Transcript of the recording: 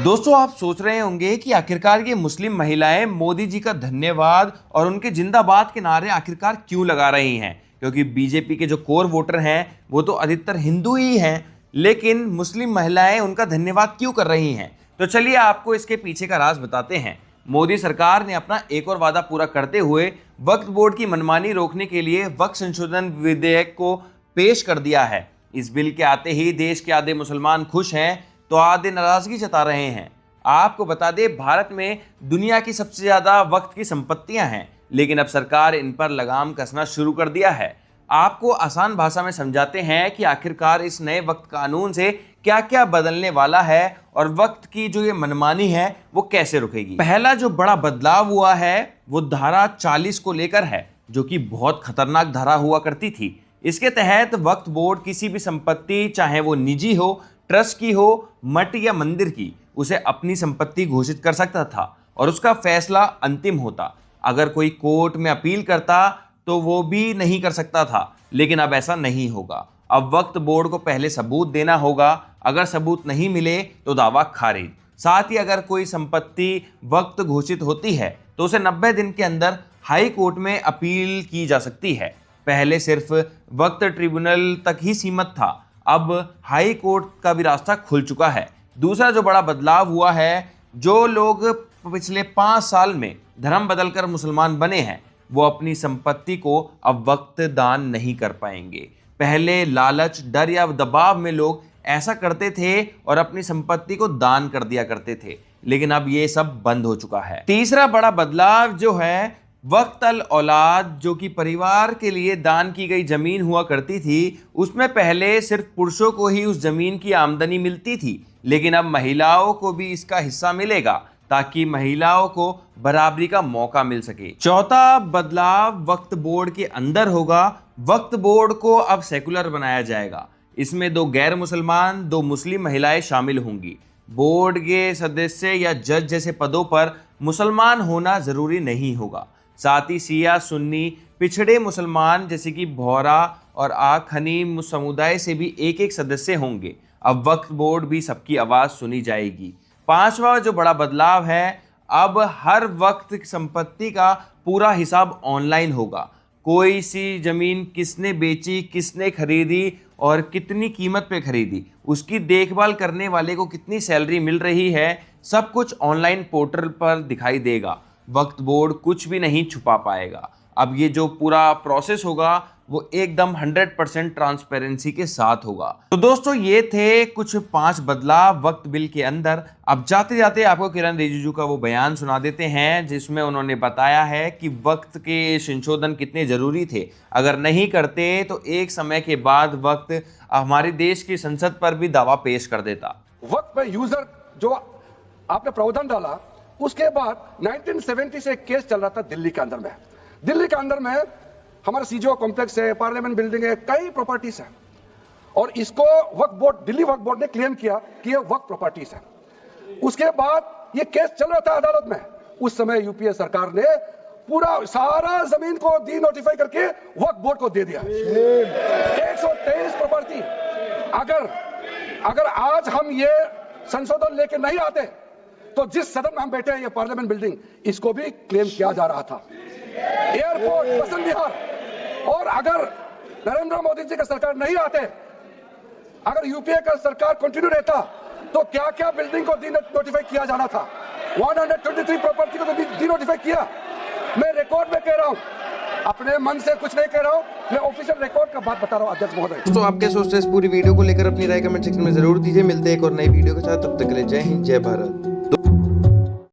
दोस्तों, आप सोच रहे होंगे कि आखिरकार ये मुस्लिम महिलाएं मोदी जी का धन्यवाद और उनके जिंदाबाद के नारे आखिरकार क्यों लगा रही हैं, क्योंकि बीजेपी के जो कोर वोटर हैं वो तो अधिकतर हिंदू ही हैं, लेकिन मुस्लिम महिलाएं उनका धन्यवाद क्यों कर रही हैं। तो चलिए आपको इसके पीछे का राज बताते हैं। मोदी सरकार ने अपना एक और वादा पूरा करते हुए वक्फ बोर्ड की मनमानी रोकने के लिए वक्फ संशोधन विधेयक को पेश कर दिया है। इस बिल के आते ही देश के आधे मुसलमान खुश हैं तो आधे नाराजगी जता रहे हैं। आपको बता दें, भारत में दुनिया की सबसे ज्यादा वक्फ की संपत्तियां हैं, लेकिन अब सरकार इन पर लगाम कसना शुरू कर दिया है। आपको आसान भाषा में समझाते हैं कि आखिरकार इस नए वक्फ कानून से क्या क्या बदलने वाला है और वक्त की जो ये मनमानी है वो कैसे रुकेगी। पहला जो बड़ा बदलाव हुआ है वो धारा 40 को लेकर है, जो कि बहुत खतरनाक धारा हुआ करती थी। इसके तहत वक्फ बोर्ड किसी भी संपत्ति, चाहे वो निजी हो, ट्रस्ट की हो, मठ या मंदिर की, उसे अपनी संपत्ति घोषित कर सकता था और उसका फैसला अंतिम होता। अगर कोई कोर्ट में अपील करता तो वो भी नहीं कर सकता था, लेकिन अब ऐसा नहीं होगा। अब वक्फ बोर्ड को पहले सबूत देना होगा, अगर सबूत नहीं मिले तो दावा खारिज। साथ ही अगर कोई संपत्ति वक्फ घोषित होती है तो उसे 90 दिन के अंदर हाई कोर्ट में अपील की जा सकती है। पहले सिर्फ वक्फ ट्रिब्यूनल तक ही सीमित था, अब हाई कोर्ट का भी रास्ता खुल चुका है। दूसरा जो बड़ा बदलाव हुआ है, जो लोग पिछले 5 साल में धर्म बदलकर मुसलमान बने हैं वो अपनी संपत्ति को अब वक्फ दान नहीं कर पाएंगे। पहले लालच, डर या दबाव में लोग ऐसा करते थे और अपनी संपत्ति को दान कर दिया करते थे, लेकिन अब ये सब बंद हो चुका है। तीसरा बड़ा बदलाव जो है, वक्फ अल औलाद, जो कि परिवार के लिए दान की गई जमीन हुआ करती थी, उसमें पहले सिर्फ पुरुषों को ही उस जमीन की आमदनी मिलती थी, लेकिन अब महिलाओं को भी इसका हिस्सा मिलेगा ताकि महिलाओं को बराबरी का मौका मिल सके। चौथा बदलाव वक्फ बोर्ड के अंदर होगा। वक्फ बोर्ड को अब सेकुलर बनाया जाएगा। इसमें 2 गैर मुसलमान, 2 मुस्लिम महिलाएं शामिल होंगी। बोर्ड के सदस्य या जज जैसे पदों पर मुसलमान होना जरूरी नहीं होगा। साथ ही शिया, सुन्नी, पिछड़े मुसलमान जैसे कि बोहरा और आखनी समुदाय से भी एक सदस्य होंगे। अब वक्फ बोर्ड भी सबकी आवाज़ सुनी जाएगी। 5वां जो बड़ा बदलाव है, अब हर वक्त संपत्ति का पूरा हिसाब ऑनलाइन होगा। कोई सी जमीन किसने बेची, किसने खरीदी और कितनी कीमत पे खरीदी, उसकी देखभाल करने वाले को कितनी सैलरी मिल रही है, सब कुछ ऑनलाइन पोर्टल पर दिखाई देगा। वक्फ बोर्ड कुछ भी नहीं छुपा पाएगा। अब ये जो पूरा प्रोसेस होगा वो एकदम 100% ट्रांसपेरेंसी के साथ होगा। तो दोस्तों, ये थे कुछ 5 बदलाव वक्फ बिल के अंदर। अब जाते जाते आपको किरण रिजिजू का वो बयान सुना देते हैं, जिसमें उन्होंने बताया है कि वक्फ के संशोधन कितने जरूरी थे। अगर नहीं करते तो एक समय के बाद वक्फ हमारे देश की संसद पर भी दावा पेश कर देता। वक्फ में यूजर जो आपने प्रावधान डाला, उसके बाद 1970 से एक केस चल रहा था दिल्ली के अंदर में। दिल्ली के अंदर में हमारा सीजीओ कॉम्प्लेक्स है, पार्लियामेंट बिल्डिंग है, कई प्रॉपर्टीज है, और इसको वक्फ बोर्ड, दिल्ली वक्फ बोर्ड ने क्लेम किया कि ये वक्फ प्रॉपर्टीज है। उसके बाद ये केस चल रहा था अदालत में। उस समय यूपीए सरकार ने पूरा सारा जमीन को डी नोटिफाई करके वक्फ बोर्ड को दे दिया। 123 प्रॉपर्टी। अगर आज हम ये संशोधन लेके नहीं आते तो जिस सदन में हम बैठे हैं, ये पार्लियामेंट बिल्डिंग, इसको भी क्लेम किया जा रहा था। एयरपोर्ट, बसंत विहार, और अगर नरेंद्र मोदी जी का सरकार नहीं आते, अगर यूपीए का सरकार कंटिन्यू रहता, तो क्या क्या बिल्डिंग को डी नोटिफाई किया जाना था। 123 प्रॉपर्टी को तो डी नोटिफाई किया। मैं रिकॉर्ड में कह रहा हूं, अपने मन से कुछ नहीं कह रहा हूं, मैं ऑफिशियल रिकॉर्ड का बात बता रहा हूं अध्यक्ष महोदय। तो आप क्या सोचते हैं इस पूरी वीडियो को लेकर? अपनी राय कमेंट सेक्शन में जरूर दीजिए। मिलते हैं एक और नई वीडियो के साथ, तब तक के लिए जय हिंद, जय भारत।